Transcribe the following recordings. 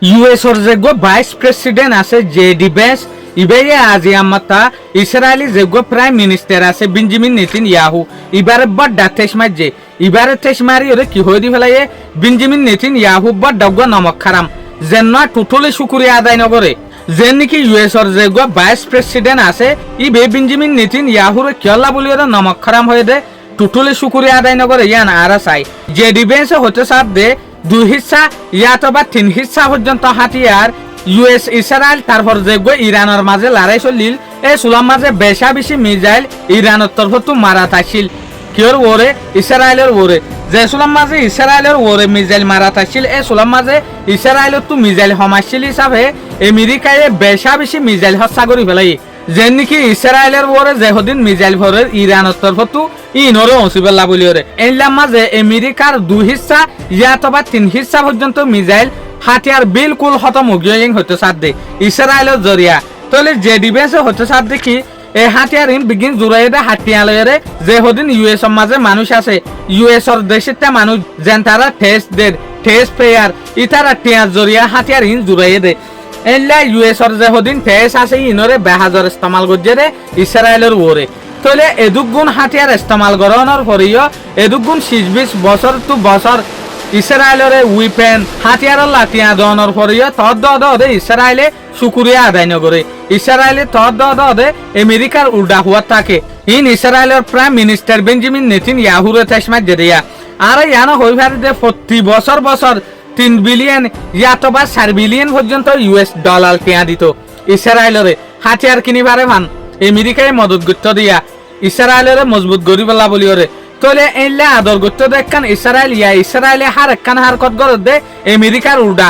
ইউএসর যেগো vice president আছে JD base ইবাইয়ে আজি আমাতা Israeli যেগো prime minister আছে বেঞ্জামিন নেতানিয়াহু ইবারে বড় তেশ মাঝে ইবারে তেশ মারি ওরে কি হই দি ফেলাইয়ে বেঞ্জামিন নেতানিয়াহু বড় ডগো নমক খারাম যেন না টোটালি শুকরিয়া আদায় নগরে যেন নাকি ইউএসর যেগো ভাইস প্রেসিডেন্ট আছে ইবে বেঞ্জামিন নেতানিয়াহুর কিয়লা বলি ওরে নমক খারাম হয়ে দে টোটালি শুকরিয়া আদায় নগরে ইয়ান আরা চাই জেডি বেস হতে সাথ দে 2 হিস্সা ইয়াতবা 3 হিস্সা পর্যন্ত হাতিয়ার ইউএস ইসরায়েল তারপর যেগো ইরানের মাঝে লড়াই চলিল এই সুলাম মাঝে বেশা বেশি মিসাইল ইরানের তরফতো মারা থাকছিল কিয়র ওরে ইসরায়েলের ওরে যে সুলাম মাঝে ইসরায়েলের ওরে মিসাইল মারা থাকছিল এই সুলাম মাঝে ইসরায়েলের তো মিসাইল হমাইছিল হিসাবে আমেরিকায় বেশা বেশি মিসাইল হত্যা করে ফেলাই যেন নাকি ইসরায়েলের ওরে যেহদিন মিসাইল ভরে ইরানের তরফতো ইনরে অসিবেল্লা বলি ওরে এনলাম মাঝে আমেরিকার 2 হিস্সা ইয়াতবা 3 হিস্সা পর্যন্ত মিসাইল হাতিয়ার বিলকুল খতম হতে সাথ দে ইসরায়েলের জরিয়া তাহলে যে ডিফেন্সে হতে সাথ দেখি এই হাতিয়ার ইন বিগিন জুড়াই দে হাতিয়ালয়েরে যে হদিন ইউএস এর মাঝে মানুষ আছে ইউএস এর দেশেতে মানুষ যেন তারা টেস্ট প্লেয়ার ইতারা টিয়ার জরিয়া হাতিয়ার ইন জুড়াই দে এলা ইউএস এর যে হদিন টেস্ট আছে ইনরে বেহাজর ইস্তেমাল গজরে ইসরায়েলের ওরে তাহলে এদুগুণ হাতিয়ার ইস্তেমাল করানোর পরেও এদুগুণ 20 বছর তো বছর ইসরায়েলের উইপেন হাতিয়ার লাতিয়া দনের পরেও তদে ইসরায়েলে শুকুরিয়া আদায় নগরে ইসরায়েলে তদে আমেরিকার উল্টা হওয়া থাকে ইন ইসরায়েলের প্রাইম মিনিস্টার বেঞ্জামিন নেতানিয়াহুর তেশমাত জেরিয়া আর ইয়ানো হইবার যে প্রতি বছর 3 বিলিয়ন ইয়াতবা 4 বিলিয়ন পর্যন্ত ইউএস ডলার টিয়া দিত ইসরায়েলের হাতিয়ার কিনিবারে ভান আমেরিকায় মদত করতে দিয়া ইসরায়েলের মজবুত গরিবলা বলি ওরে তোলে এলা আদর করতে দেখান ইসরায়েলে হার একখান হারকত করে দে আমেরিকার উল্টা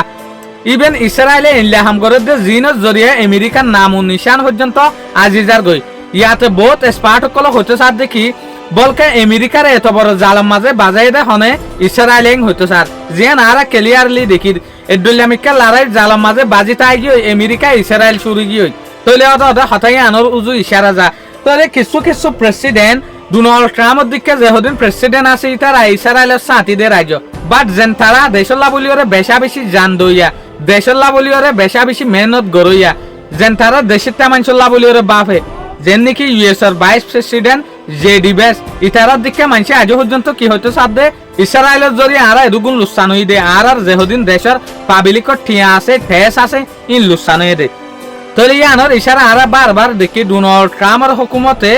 ইভেন ইসরায়েলে এলা হাম করে দে জিনের জরিয়ে আমেরিকার নাম ও নিশান পর্যন্ত আজিজার গই ইয়াতে বহুত স্পার্ট কল হতে সার দেখি বলকে আমেরিকার এত বড় জালম মাঝে বাজাই দে হনে ইসরায়েলে হতে সার যেন আর ক্লিয়ারলি দেখি এডুল্লামিকা লড়াই জালম মাঝে বাজি তাই গিয়ে আমেরিকা ইসরায়েল শুরু গিয়ে তোলে অত হঠাই আনোর উজু ইশারা যা তোলে কিছু প্রেসিডেন্ট ডোনাল্ড ট্রাম্পের দিকে যেহদিন প্রেসিডেন্ট আছে তারা ইসরায়েলের সাথীদের রাজ্য বাট যেন তারা দেশল্লা বলি ওরে বেশা বেশি জান দইয়া দেশল্লা বলি ওরে বেশা বেশি মেহনত গরইয়া যেন তারা দেশের তামানসল্লা বলি ওরে বাপে যেন নাকি ইউএস এর ভাইস প্রেসিডেন্ট জেডি বেস ইতারার দিকে মানুষ আজ পর্যন্ত কি হইতে সাথে ইসরায়েলের জরিয়ে আর এদুগুণ লুসান হই দে আর যেহদিন দেশের পাবলিকর ঠিয়া আছে ঠেস আছে ইন লুসান হয়ে দে তাহলে ইয়ানোর ইশারা আর বারবার দেখি ডোনাল্ড ট্রাম্পের হুকুমতে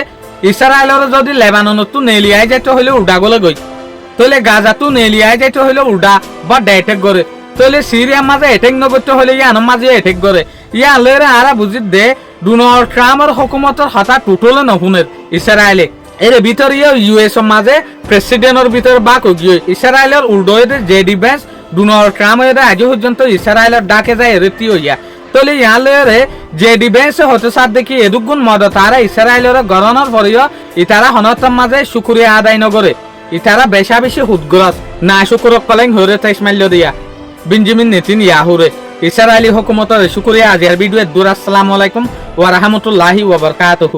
ইসরায়েলের যদি লেবাননত তো নেলিয়াই যাইতে হইলে উল্টা গলে গই তাহলে গাজা তো নেলিয়াই যাইতে হইলে উল্টা বা ডেটেক করে তাহলে সিরিয়ার মাঝে এটেক নগরতে হইলে ইয়ানোর মাঝে এটেক করে ইয়ালের আর বুঝি দে ডোনাল্ড ট্রাম্পের হুকুমতের হঠাৎ টুটলে নহুনের ইসরায়েলে এর ভিতরে ইউএস এর মাঝে প্রেসিডেন্টের ভিতরে বাক গিয়ে ইসরায়েলের উল্টোয়ে জেডি বেস ডোনাল্ড ট্রাম্পের আজ পর্যন্ত ইসরায়েলের ডাকে যায় রেতি হইয়া তাহলে ইয়ালের জেডি বেস হতে সাথ দেখি এদুগুণ মদ তারা ইসরায়েলের গণনার পরেও ইতারা হনতম মাঝে শুকুরিয়া আদায় নগরে ইতারা বেশা বেশি হুদগ্রস না শুকুর কলেং হরে ইসমাইল দিয়া বেঞ্জামিন নেতানিয়াহুরে ইসরায়েলি হুকুমতের শুকুরিয়া আজিয়ার ভিডিও দূর আসসালামু আলাইকুম ওয়া রাহমাতুল্লাহি ওয়া বারাকাতুহু।